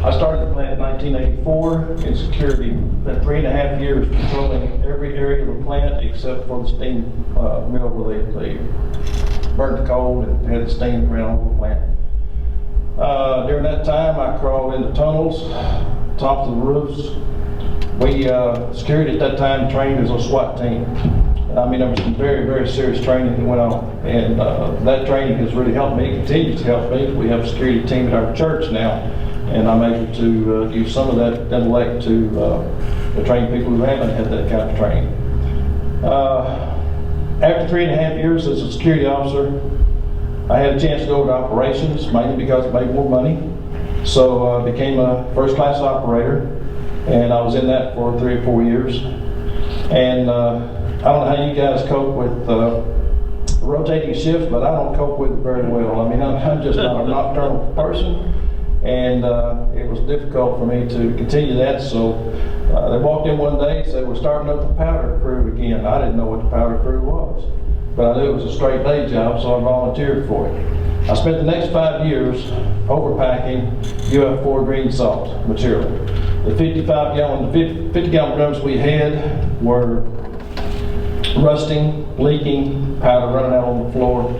I started the plant in 1984 in security. Spent 3.5 years controlling every area of the plant except for the steam mill where they burnt the coal and had the steam around the plant. During that time, I crawled into tunnels, tops of the roofs. We, security at that time, trained as a SWAT team. I mean, there was some very, very serious training that went on, and that training has really helped me, continues to help me. We have a security team at our church now, and I'm able to use some of that intellect to train people who haven't had that kind of training. After 3.5 years as a security officer, I had a chance to go to operations, mainly because it made more money. So I became a first-class operator, and I was in that for 3 or 4 years. And I don't know how you guys cope with rotating shifts, but I don't cope with it very well. I mean, I'm just not a nocturnal person, and it was difficult for me to continue that. So they walked in one day and said, "We're starting up the powder crew again." I didn't know what the powder crew was, but I knew it was a straight day job, so I volunteered for it. I spent the next 5 years overpacking UF4 green salt material. The 50 gallon drums we had were rusting, leaking, powder running out on the floor,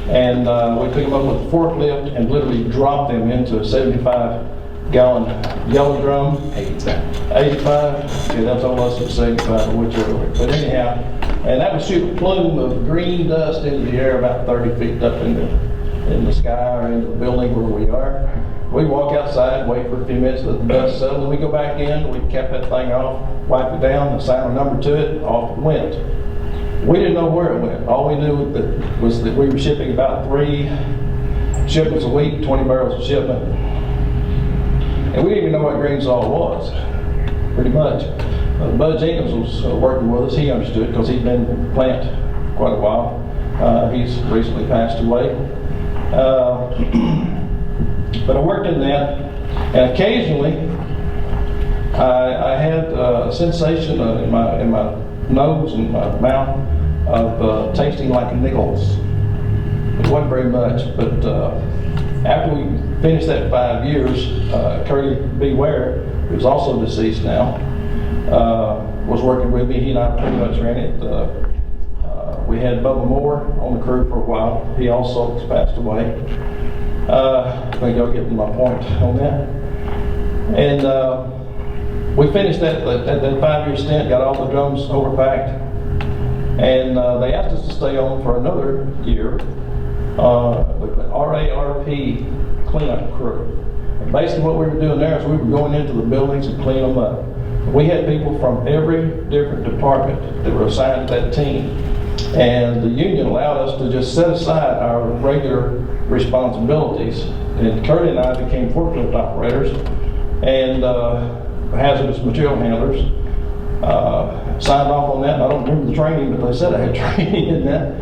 and we picked them up with a forklift and literally dropped them into a 75-gallon yellow drum. 85. Okay, that's all less than 75, or whichever way. But anyhow, and that would shoot a plume of green dust into the air about 30 feet up in the sky or into the building where we are. We walk outside, wait for a few minutes, let the dust settle, and we go back in. We kept that thing off, wiped it down, assign a number to it, off it went. We didn't know where it went. All we knew was that we were shipping about 3 shipments a week, 20 barrels a shipment. And we didn't even know what green salt was, pretty much. Bud Jenkins was working with us. He understood because he'd been in the plant for quite a while. He's recently passed away. But I worked in that, and occasionally I had a sensation in my nose and my mouth of tasting like nickels. It wasn't very much, but after we finished that 5 years, Curly B. Ware, who's also deceased now, was working with me. He and I pretty much ran it. We had Bubba Moore on the crew for a while. He also passed away. I think I'll get to my point on that. And we finished that 5-year stint, got all the drums overpacked, and they asked us to stay on for another year with the RARP cleanup crew. And basically what we were doing there is we were going into the buildings and cleaning them up. We had people from every different department that were assigned to that team, and the union allowed us to just set aside our regular responsibilities. And Curly and I became forklift operators and hazardous material handlers. Signed off on that. I don't remember the training, but they said I had training in that.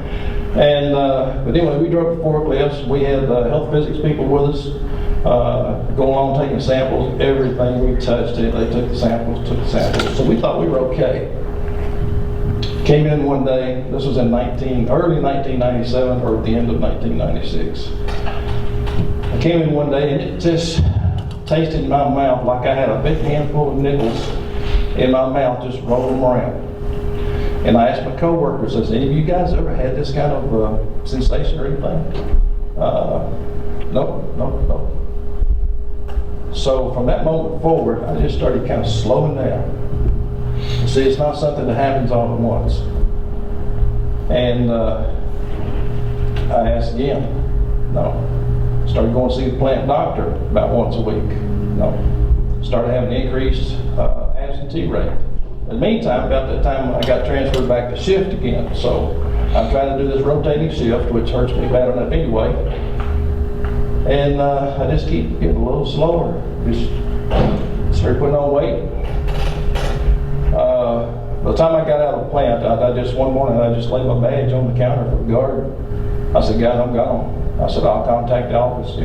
And but anyway, we drove the forklifts. We had health physics people with us, going along taking samples. Everything we touched, they took the samples, So we thought we were okay. Came in one day. This was in early 1997 or at the end of 1996. I came in one day and it just tasted in my mouth like I had a big handful of nickels in my mouth, just rolling them around. And I asked my coworkers, "Has any of you guys ever had this kind of sensation or anything?" No. So from that moment forward, I just started kind of slowing down. See, it's not something that happens all at once. And I asked again. No. Started going to see the plant doctor about once a week. No. Started having an increased absentee rate. In the meantime, about that time, I got transferred back to shift again. So I'm trying to do this rotating shift, which hurts me bad enough anyway. And I just keep getting a little slower. Just started putting on weight. By the time I got out of the plant, one morning I just laid my badge on the counter for the guard. I said, "Guys, I'm gone." I said, "I'll contact the office."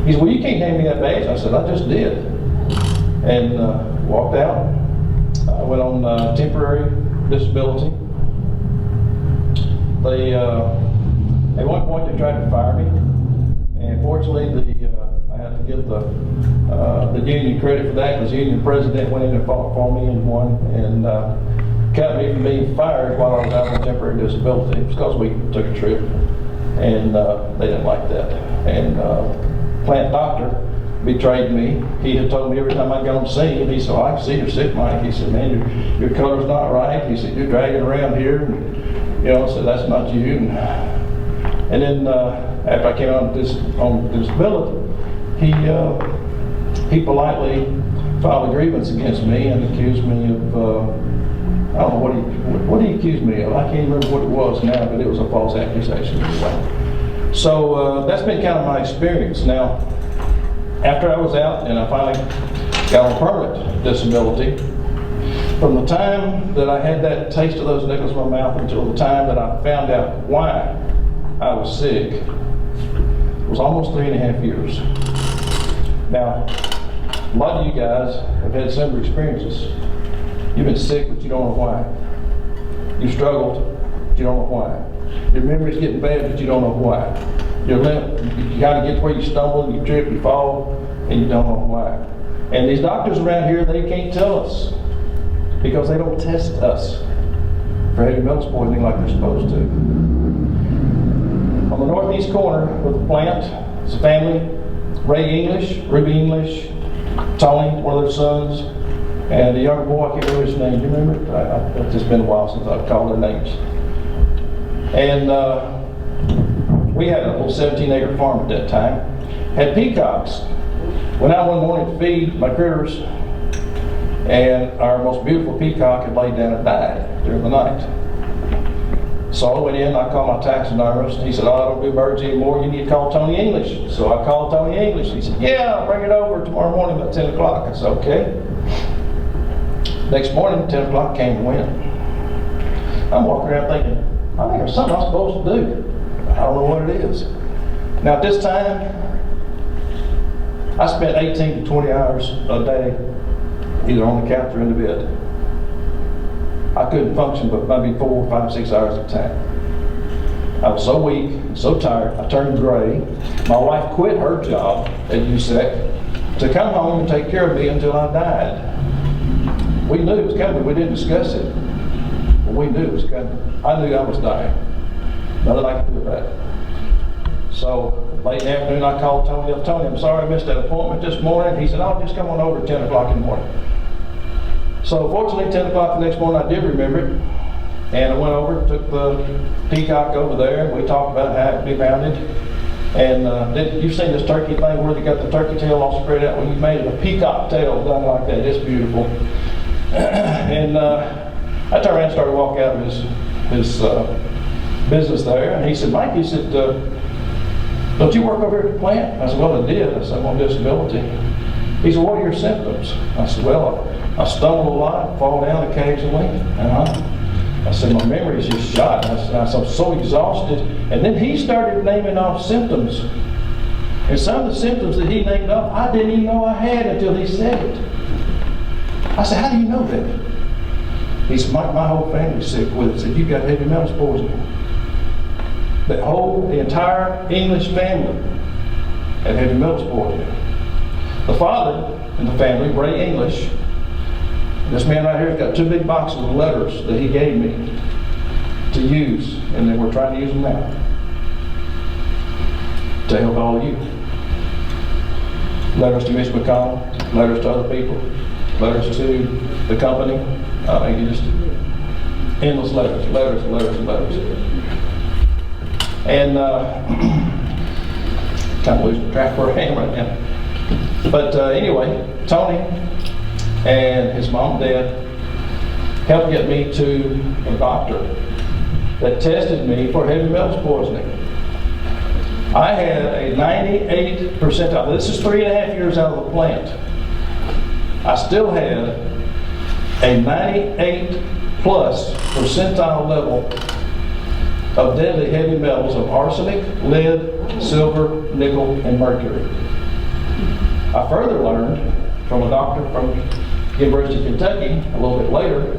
He said, "Well, you can't hand me that badge." I said, "I just did." And walked out. I went on temporary disability. They, at one point, they tried to fire me. And fortunately, I had to give the union credit for that, because the union president went in and fought for me and won, and kept me from being fired while I was out on temporary disability. It was because we took a trip, and they didn't like that. And plant doctor betrayed me. He had told me every time I go and see him, he said, "Oh, I can see you're sick, Mike." He said, "Man, your color's not right." He said, "You're dragging around here." And, you know, I said, "That's not you." And then after I came on disability, he politely filed a grievance against me and accused me of, I don't know what he accused me of. I can't remember what it was now, but it was a false accusation anyway. So that's been kind of my experience. Now, after I was out and I finally got on permanent disability, from the time that I had that taste of those nickels in my mouth until the time that I found out why I was sick, it was almost 3.5 years. Now, a lot of you guys have had similar experiences. You've been sick, but you don't know why. You struggled, but you don't know why. Your memory's getting bad, but you don't know why. Your limp, you gotta get to where you stumble, you trip, you fall, and you don't know why. And these doctors around here, they can't tell us, because they don't test us for heavy metals poisoning like they're supposed to. On the northeast corner of the plant is a family, Ray English, Ruby English, Tony, one of their sons, and the younger boy, I can't remember his name. Do you remember? It's just been a while since I've called their names. And we had a little 17-acre farm at that time. Had peacocks. Went out one morning to feed my critters, and our most beautiful peacock had laid down and died during the night. So I went in, I called my taxidermist. He said, "Oh, I don't do birds anymore. You need to call Tony English." So I called Tony English. He said, "Yeah, I'll bring it over tomorrow morning about 10 o'clock. I said, "Okay." Next morning, 10 o'clock came and went. I'm walking around thinking, I think there's something I'm supposed to do. I don't know what it is. Now at this time, I spent 18 to 20 hours a day either on the couch or in the bed. I couldn't function but maybe 4, 5, 6 hours at a time. I was so weak, so tired, I turned gray. My wife quit her job at USEC to come home and take care of me until I died. We knew it was coming, we didn't discuss it. But we knew it was coming. I knew I was dying. Nothing I could do about it. So late in the afternoon, I called Tony. I told him, "I'm sorry I missed that appointment this morning." He said, "Oh, just come on over at 10 o'clock in the morning." So fortunately, 10 o'clock the next morning, I did remember it. And I went over, took the peacock over there, and we talked about how it would be mounted. And you've seen this turkey thing where they got the turkey tail all spread out? Well, you made it a peacock tail done like that. It's beautiful. And I turned around and started walking out of his business there. And he said, "Mike," he said, "don't you work over here at the plant?" I said, "Well, I did." I said, "I'm on disability." He said, "What are your symptoms?" I said, "Well, I stumble a lot, fall down occasionally." I said, "My memory's just shot." I said, "I'm so exhausted." And then he started naming off symptoms. And some of the symptoms that he named off, I didn't even know I had until he said it. I said, "How do you know that?" He said, my whole family's sick with it." He said, "You've got heavy metals poisoning." The entire English family had heavy metals poisoning. The father in the family, Ray English, this man right here has got 2 big boxes of letters that he gave me to use, and then we're trying to use them now to help all of you. Letters to Miss McConnell, letters to other people, letters to the company. I mean, just endless letters. And kind of losing track where I am right now. But anyway, Tony and his mom and dad helped get me to a doctor that tested me for heavy metals poisoning. I had a 98 percentile. This is 3.5 years out of the plant. I still had a 98 plus percentile level of deadly heavy metals of arsenic, lead, silver, nickel, and mercury. I further learned from a doctor from University of Kentucky a little bit later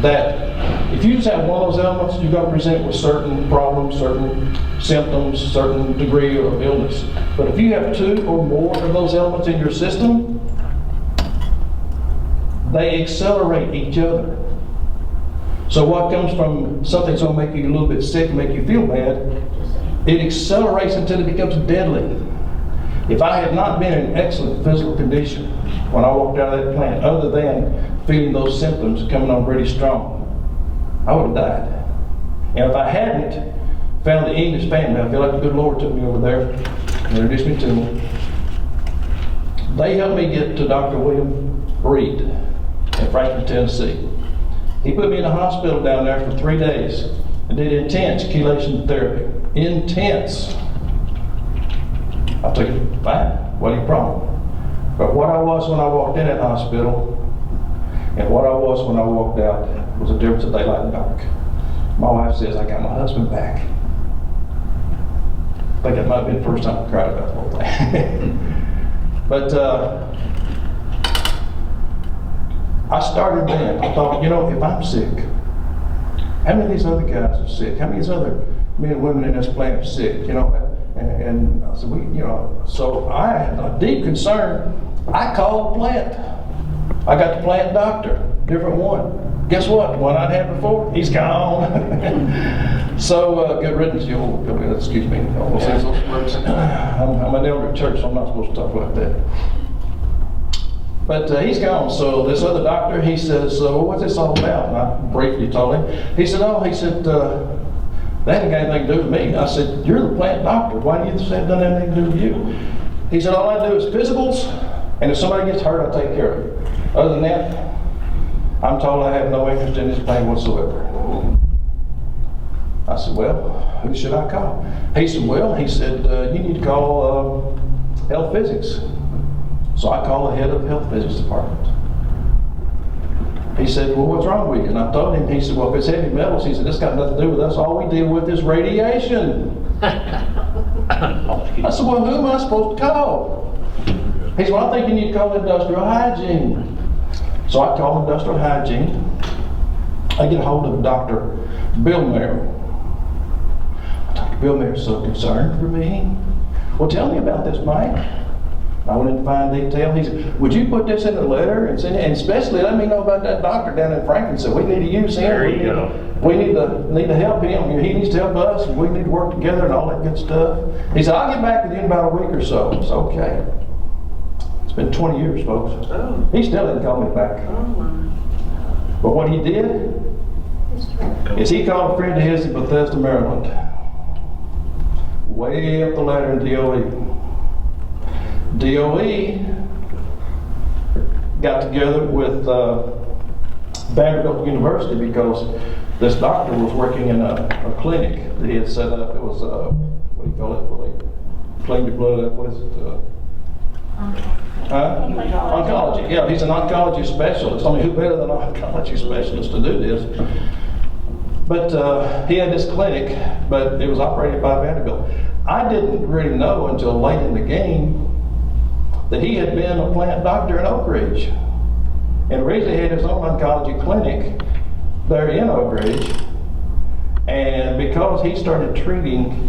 that If you just have one of those elements, you're going to present with certain problems, certain symptoms, certain degree of illness. But if you have two or more of those elements in your system, they accelerate each other. So what comes from something that's going to make you a little bit sick and make you feel bad, it accelerates until it becomes deadly. If I had not been in excellent physical condition when I walked out of that plant, other than feeling those symptoms coming on pretty strong, I would have died. And if I hadn't found the English family, I feel like the good Lord took me over there and introduced me to them. They helped me get to Dr. William Reed in Franklin, Tennessee. He put me in a hospital down there for 3 days and did intense chelation therapy. Intense. I took it fine, wasn't a problem. But what I was when I walked in that hospital and what I was when I walked out was a difference of daylight and dark. My wife says, I got my husband back. I think that might have been the first time I cried about the whole thing. But I started then. I thought, you know, if I'm sick, how many of these other guys are sick? How many of these other men and women in this plant are sick? You know, and I said, so I had a deep concern. I called the plant. I got the plant doctor, different one. Guess what? The one I'd had before, he's gone. So, good riddance, excuse me. I'm an elder at church, so I'm not supposed to talk like that. But he's gone. So this other doctor, he says, well, what's this all about? And I briefly told him. He said, that ain't got anything to do with me. I said, you're the plant doctor. Why do you say it doesn't have anything to do with you? He said, all I do is physicals, and if somebody gets hurt, I take care of it. Other than that, I'm told I have no interest in this plant whatsoever. I said, well, who should I call? He said, you need to call health physics. So I called the head of the health physics department. He said, well, what's wrong with you? And I told him, he said, well, if it's heavy metals, he said, this got nothing to do with us. All we deal with is radiation. I said, well, who am I supposed to call? He said, well, I think you need to call industrial hygiene. So I called industrial hygiene. I get a hold of Dr. Bill Mayer. Dr. Bill Mayer's so concerned for me. Well, tell me about this, Mike. I went into fine detail. He said, would you put this in a letter and send it? And especially let me know about that doctor down in Franklin. So we need to use him. There you go. We need to help him. He needs to help us, and we need to work together and all that good stuff. He said, I'll get back with you in about a week or so. It's okay. It's been 20 years, folks. Oh. He still didn't call me back. Oh my. But what he did is he called a friend of his in Bethesda, Maryland. Way up the ladder in DOE. DOE got together with Vanderbilt University because this doctor was working in a clinic that he had set up. It was, what do you call it? Where they cleaned your blood up. What is it? Oncology. Yeah, he's an oncology specialist. I mean, who better than an oncology specialist to do this? But he had this clinic, but it was operated by Vanderbilt. I didn't really know until late in the game that he had been a plant doctor in Oak Ridge. And originally he had his own oncology clinic there in Oak Ridge. And because he started treating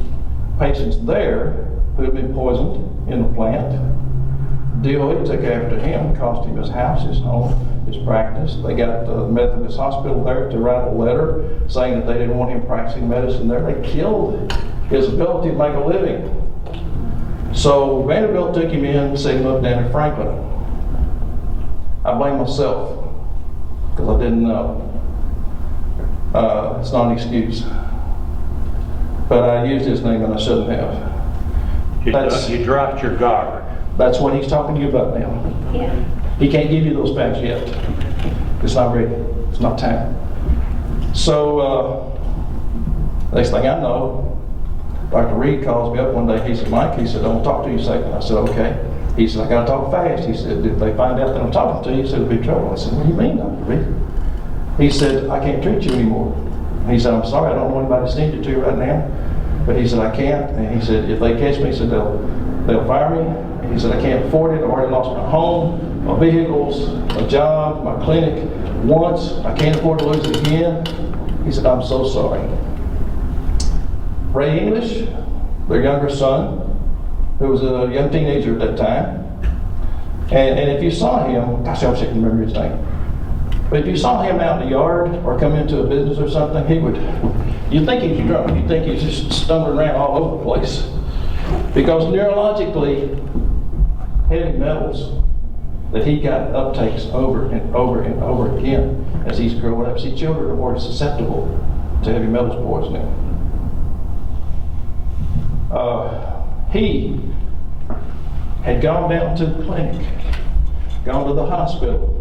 patients there who had been poisoned in the plant, DOE took after him, cost him his house, his home, his practice. They got the Methodist Hospital there to write a letter saying that they didn't want him practicing medicine there. They killed his ability to make a living. So Vanderbilt took him in, set him up down in Franklin. I blame myself because I didn't know. It's not an excuse. But I used his name and I shouldn't have. You dropped your guard. That's what he's talking to you about now. Yeah. He can't give you those facts yet. It's not ready. It's not time. So, next thing I know, Dr. Reed calls me up one day. He said, Mike, he said, I want to talk to you a second. I said, okay. He said, I got to talk fast. He said, if they find out that I'm talking to you, he said, it'll be trouble. I said, what do you mean, Dr. Reed? He said, I can't treat you anymore. He said, I'm sorry, I don't want anybody to send you to you right now. But he said, I can't. And he said, if they catch me, he said, they'll fire me. He said, I can't afford it. I already lost my home, my vehicles, my job, my clinic once. I can't afford to lose it again. He said, I'm so sorry. Ray English, their younger son, who was a young teenager at that time, and if you saw him, gosh, I wish I can remember his name, but if you saw him out in the yard or come into a business or something, you'd think he's drunk, you'd think he's just stumbling around all over the place. Because neurologically, heavy metals that he got uptakes over and over and over again as he's growing up. See, children are more susceptible to heavy metals poisoning. He had gone down to the clinic, gone to the hospital.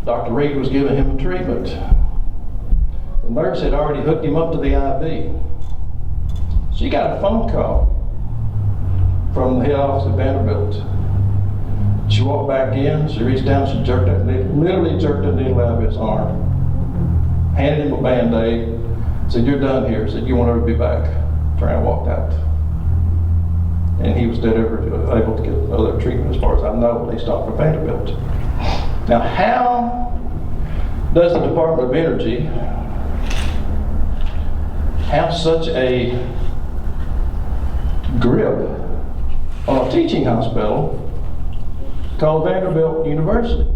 Dr. Reed was giving him a treatment. The nurse had already hooked him up to the IV. She got a phone call from the head office at Vanderbilt. She walked back in, she reached down, she jerked that needle, literally jerked that needle out of his arm, handed him a Band-Aid, said, you're done here, said, you won't ever be back. Turned and walked out. And he was able to get other treatment as far as I know, at least not for Vanderbilt. Now, how does the Department of Energy have such a grip on a teaching hospital called Vanderbilt University?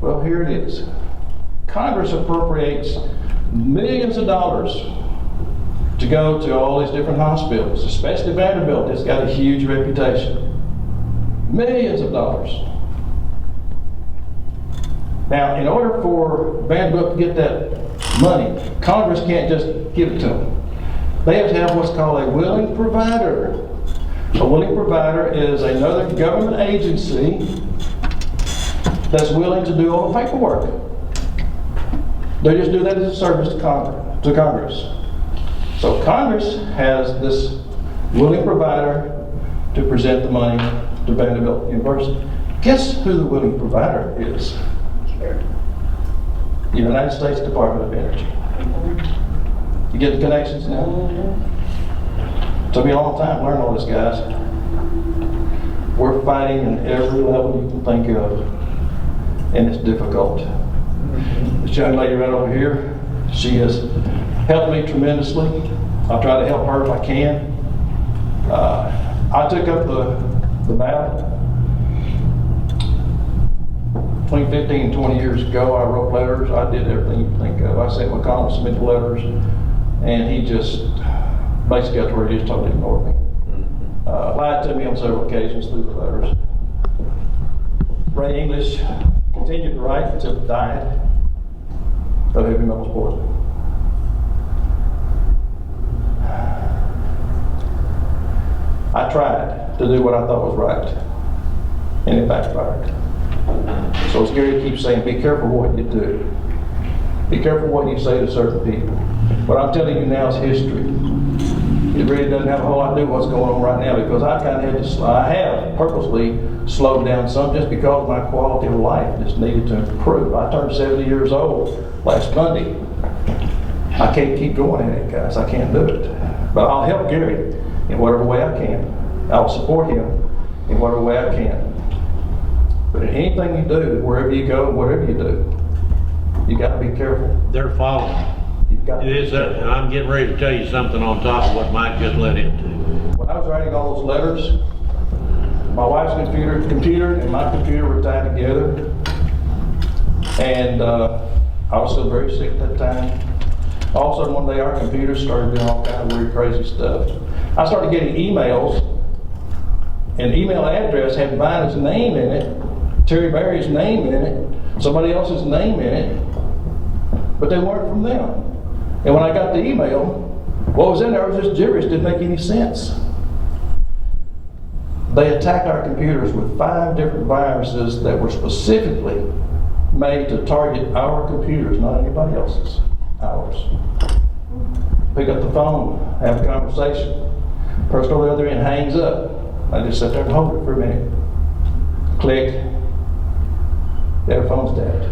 Well, here it is. Congress appropriates millions of dollars to go to all these different hospitals, especially Vanderbilt. It's got a huge reputation. Millions of dollars. Now, in order for Vanderbilt to get that money, Congress can't just give it to them. They have to have what's called a willing provider. A willing provider is another government agency that's willing to do all the paperwork. They just do that as a service to Congress. So Congress has this willing provider to present the money to Vanderbilt University. Guess who the willing provider is? The United States Department of Energy. You get the connections now? Took me a long time to learn all this, guys. We're fighting in every level you can think of, and it's difficult. This young lady right over here, she has helped me tremendously. I'll try to help her if I can. I took up the battle between 15 and 20 years ago. I wrote letters. I did everything you can think of. I sent McConnell some letters, and he just basically got to where he just totally ignored me. Lied to me on several occasions through the letters. Ray English continued to write until he died of heavy metals poisoning. I tried to do what I thought was right, and it backfired. So it's Gary keeps saying, be careful what you do. Be careful what you say to certain people. What I'm telling you now is history. It really doesn't have a whole lot to do with what's going on right now, because I kind of had to, I have purposely slowed down some just because my quality of life just needed to improve. I turned 70 years old last Monday. I can't keep going at it, guys. I can't do it. But I'll help Gary in whatever way I can. I'll support him in whatever way I can. But in anything you do, wherever you go, whatever you do, you got to be careful. They're following. You've got to It is, and I'm getting ready to tell you something on top of what Mike just led into. When I was writing all those letters, my wife's computer and my computer were tied together, and I was still very sick at that time. All of a sudden one day our computers started doing all kind of weird, crazy stuff. I started getting emails, and the email address had Vine's name in it, Terry Berry's name in it, somebody else's name in it, but they weren't from them. And when I got the email, what was in there was just gibberish, didn't make any sense. They attacked our computers with 5 different viruses that were specifically made to target our computers, not anybody else's, ours. Pick up the phone, have a conversation. Person on the other end hangs up. I just sit there and hold it for a minute. Click. Their phone's dead.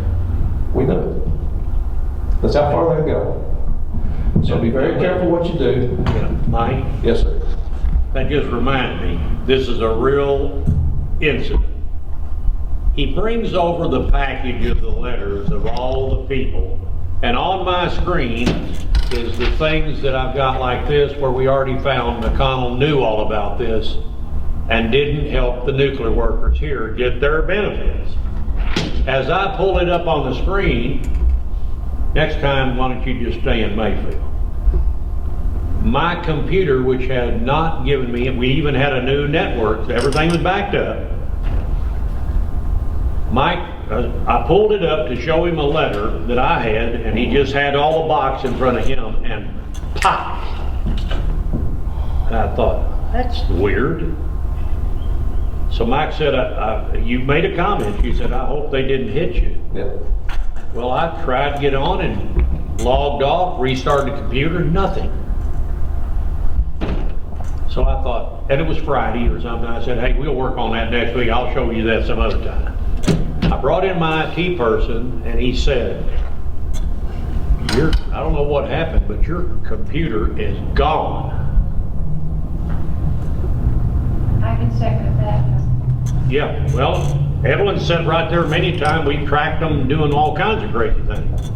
We do it. That's how far they go. So be very careful what you do. Yeah. Mike? Yes, sir. That just reminded me, this is a real incident. He brings over the package of the letters of all the people, and on my screen is the things that I've got like this, where we already found McConnell knew all about this and didn't help the nuclear workers here get their benefits. As I pull it up on the screen, next time, why don't you just stay in Mayfield? My computer, which had not given me, we even had a new network, everything was backed up. I pulled it up to show him a letter that I had, and he just had all the box in front of him, and pop! And I thought, that's weird. So Mike said, you made a comment. You said, I hope they didn't hit you. Yep. Well, I tried to get on and logged off, restarted the computer, nothing. So I thought, and it was Friday or something, I said, hey, we'll work on that next week. I'll show you that some other time. I brought in my IT person, and he said, I don't know what happened, but your computer is gone. I can second that. Yeah, well, Evelyn said right there many times we tracked them doing all kinds of crazy things.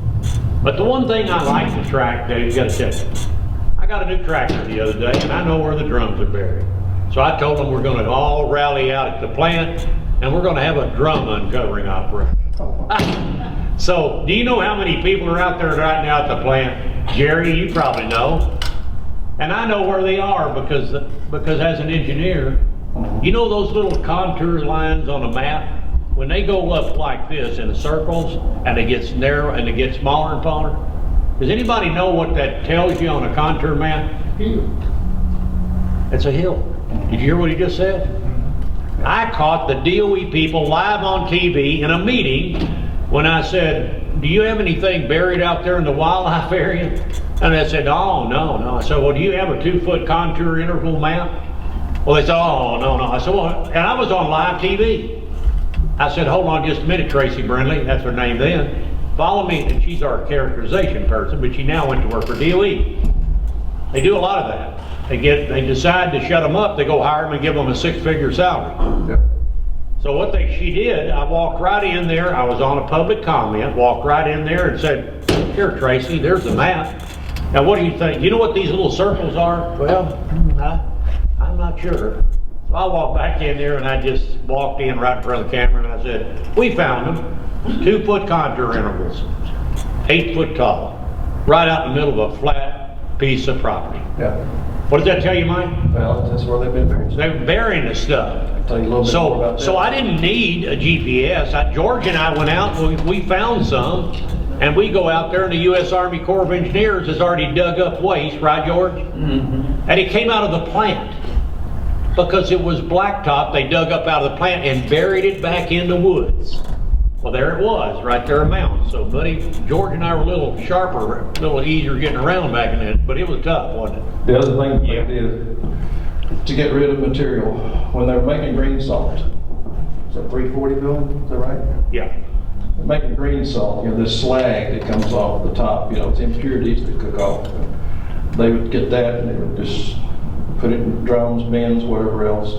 But the one thing I like to track, Dave, you gotta check it. I got a new tractor the other day, and I know where the drums are buried. So I told them we're gonna all rally out at the plant, and we're gonna have a drum uncovering operation. So, do you know how many people are out there right now at the plant? Jerry, you probably know. And I know where they are because as an engineer, you know those little contour lines on a map? When they go up like this in circles, and it gets narrow and it gets smaller and smaller, does anybody know what that tells you on a contour map? It's a hill. Did you hear what he just said? I caught the DOE people live on TV in a meeting when I said, do you have anything buried out there in the wildlife area? And they said, oh, no. I said, well, do you have a 2-foot contour interval map? Well, they said, oh, no. I said, well, and I was on live TV. I said, hold on just a minute, Tracy Brindley, that's her name then. Follow me, and she's our characterization person, but she now went to work for DOE. They do a lot of that. They decide to shut them up, they go hire them and give them a 6-figure salary. Yep. So she did, I walked right in there, I was on a public comment, walked right in there and said, here Tracy, there's the map. Now what do you think? You know what these little circles are? Well, I'm not sure. So I walked back in there and I just walked in right in front of the camera and I said, we found them. 2-foot contour intervals, 8 foot tall, right out in the middle of a flat piece of property. Yeah. What does that tell you, Mike? Well, that's where they've been buried. They're burying the stuff. I'll tell you a little bit more about that. So I didn't need a GPS. George and I went out, we found some, and we go out there and the U.S. Army Corps of Engineers has already dug up waste, right, George? Mm-hmm. And it came out of the plant. Because it was blacktop, they dug up out of the plant and buried it back in the woods. Well, there it was, right there, a mountain. So, buddy, George and I were a little sharper, a little easier getting around back in then, but it was tough, wasn't it? The other thing they did to get rid of material, when they were making green salt, is that 340 building, is that right? Yeah. They're making green salt, this slag that comes off the top, it's impurities that cook off. They would get that and they would just put it in drums, bins, whatever else.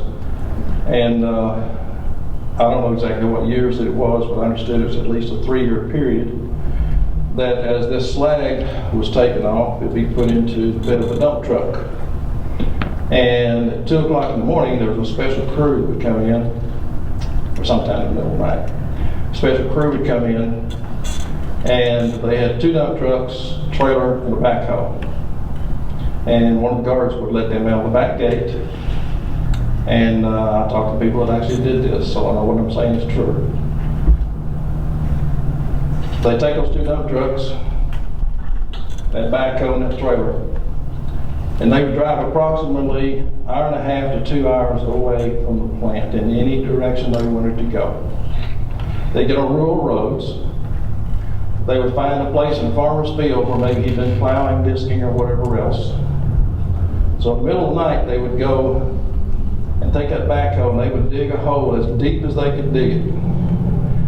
And I don't know exactly what years it was, but I understood it was at least a 3-year period that as this slag was taken off, it'd be put into the bed of a dump truck. And at 2 o'clock in the morning, there was a special crew that would come in, or sometime in the middle of the night. A special crew would come in, and they had 2 dump trucks, a trailer, and a backhoe. And one of the guards would let them out the back gate. And I talked to people that actually did this, so I know what I'm saying is true. They take those 2 dump trucks, that backhoe and that trailer, and they would drive approximately 1.5 to 2 hours away from the plant in any direction they wanted to go. They get on rural roads. They would find a place in a farmer's field where maybe he'd been plowing, disking, or whatever else. So in the middle of the night, they would go and take that backhoe and they would dig a hole as deep as they could dig it.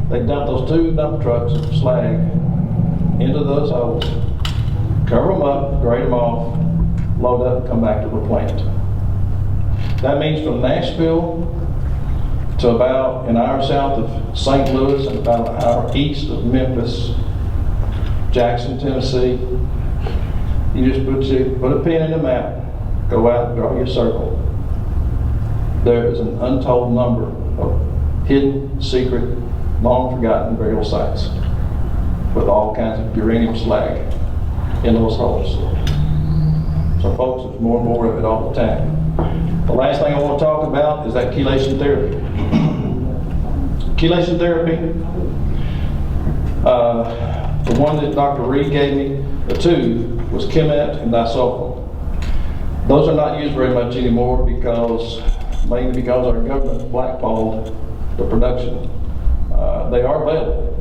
They'd dump those 2 dump trucks of slag into those holes, cover them up, grade them off, load up, come back to the plant. That means from Nashville to about an hour south of St. Louis and about an hour east of Memphis, Jackson, Tennessee. You just put a pin in the map, go out and draw your circle. There is an untold number of hidden, secret, long forgotten burial sites with all kinds of uranium slag in those holes. So folks, there's more and more of it all the time. The last thing I want to talk about is that chelation therapy. Chelation therapy, the one that Dr. Reed gave me, the two, was Chemet and disulfide. Those are not used very much anymore mainly because our government blackballed the production. They are available,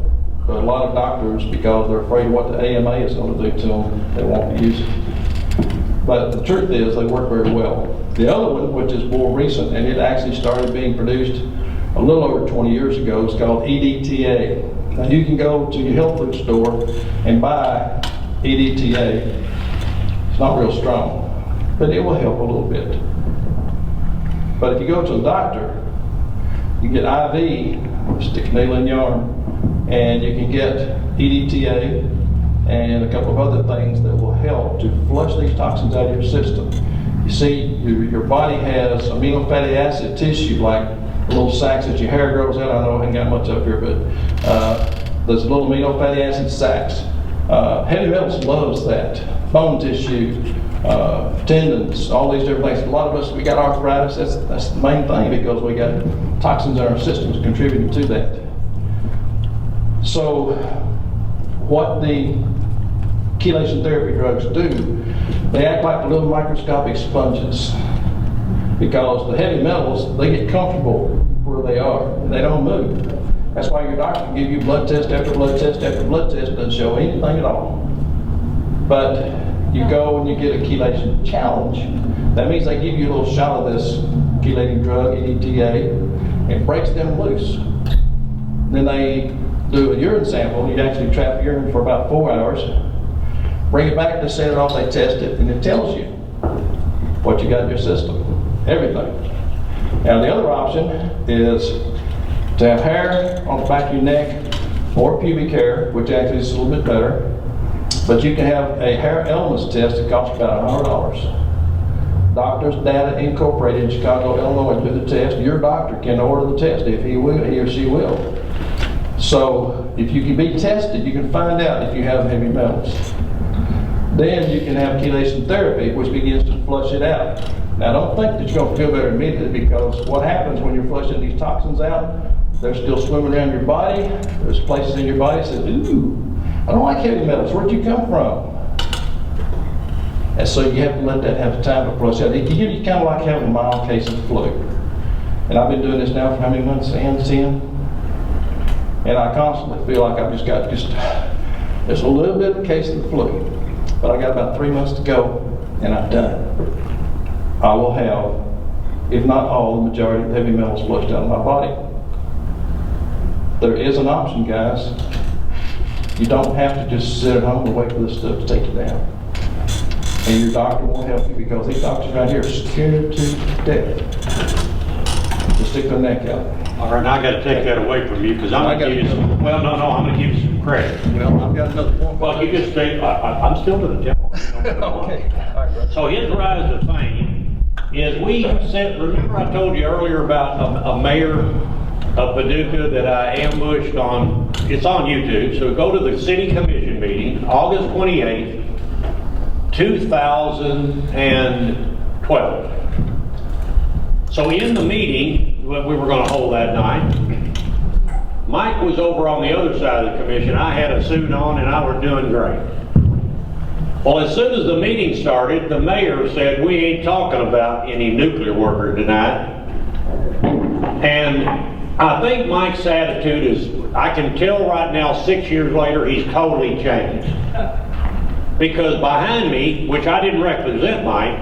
but a lot of doctors, because they're afraid of what the AMA is going to do to them, they won't use it. But the truth is, they work very well. The other one, which is more recent, and it actually started being produced a little over 20 years ago, is called EDTA. Now you can go to your health food store and buy EDTA. It's not real strong, but it will help a little bit. But if you go to a doctor, you get IV, stick a needle in your arm, and you can get EDTA and a couple of other things that will help to flush these toxins out of your system. You see, your body has amino fatty acid tissue, like little sacs that your hair grows out. I know I ain't got much up here, but there's little amino fatty acid sacs. Heavy metals loves that. Bone tissue, tendons, all these different things. A lot of us, we got arthritis. That's the main thing, because we got toxins in our systems contributing to that. So what the chelation therapy drugs do, they act like little microscopic sponges, because the heavy metals, they get comfortable where they are and they don't move. That's why your doctor can give you blood test after blood test after blood test, doesn't show anything at all. But you go and you get a chelation challenge. That means they give you a little shot of this chelating drug, EDTA, and breaks them loose. Then they do a urine sample. You actually trap urine for about 4 hours, bring it back, they set it off, they test it, and it tells you what you got in your system, everything. Now the other option is to have hair on the back of your neck or pubic hair, which actually is a little bit better. But you can have a hair elements test that costs about $100. Doctors Data Incorporated in Chicago, Illinois do the test. Your doctor can order the test if he or she will. So if you can be tested, you can find out if you have heavy metals. Then you can have chelation therapy, which begins to flush it out. Now don't think that you're going to feel better immediately, because what happens when you're flushing these toxins out, they're still swimming around your body. There's places in your body that says, ooh, I don't like heavy metals. Where'd you come from? And so you have to let that have time to flush out. It can give you kind of like having a mild case of flu. And I've been doing this now for how many months? 10. And I constantly feel like I've just got a little bit of a case of the flu. But I got about 3 months to go, and I'm done. I will have, if not all, the majority of the heavy metals flushed out of my body. There is an option, guys. You don't have to just sit at home and wait for this stuff to take you down. And your doctor won't help you, because these doctors right here are scared to death to stick their neck out. All right, now I got to take that away from you, because I'm going to give you some. Well, no, I'm going to give you some credit. Well, I've got another one. Well, you just say I'm still to the devil. Okay. All right, So his rise to fame is, we said. Remember, I told you earlier about a mayor of Paducah that I ambushed on. It's on YouTube. So go to the city commission meeting, August 28th, 2012. So in the meeting that we were going to hold that night, Mike was over on the other side of the commission. I had a suit on and I was doing great. Well, as soon as the meeting started, the mayor said, we ain't talking about any nuclear worker tonight. And I think Mike's attitude is, I can tell right now, 6 years later, he's totally changed. Because behind me, which I didn't represent Mike,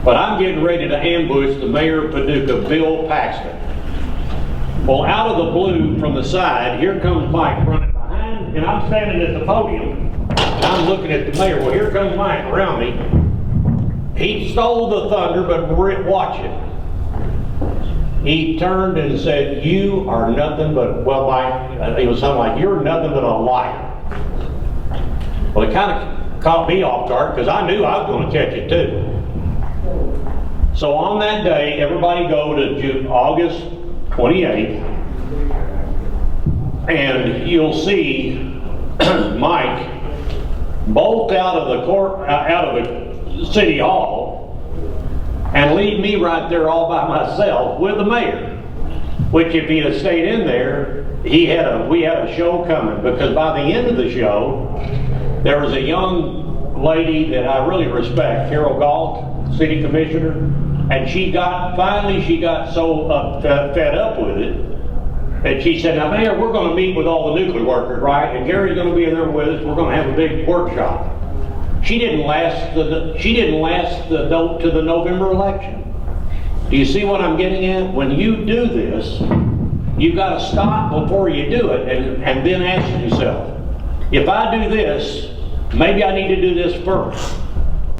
but I'm getting ready to ambush the mayor of Paducah, Bill Paxton. Well, out of the blue from the side, here comes Mike running behind, and I'm standing at the podium, and I'm looking at the mayor. Well, here comes Mike around me. He stole the thunder, but watch it. he turned and said, "You are nothing but," well, it was something like, "You're nothing but a liar." Well, it kind of caught me off guard because I knew I was going to catch it too. So on that day, everybody go to August 28th, and you'll see Mike bolt out of the city hall and leave me right there all by myself with the mayor. Which, if he had stayed in there, we had a show coming, because by the end of the show, there was a young lady that I really respect, Carol Galt, city commissioner, and finally she got so fed up with it, and she said, "Now, Mayor, we're going to meet with all the nuclear workers, right? And Gary's going to be there with us. We're going to have a big workshop." She didn't last to the November election. Do you see what I'm getting at? When you do this, you've got to stop before you do it, and then ask yourself, if I do this, maybe I need to do this first.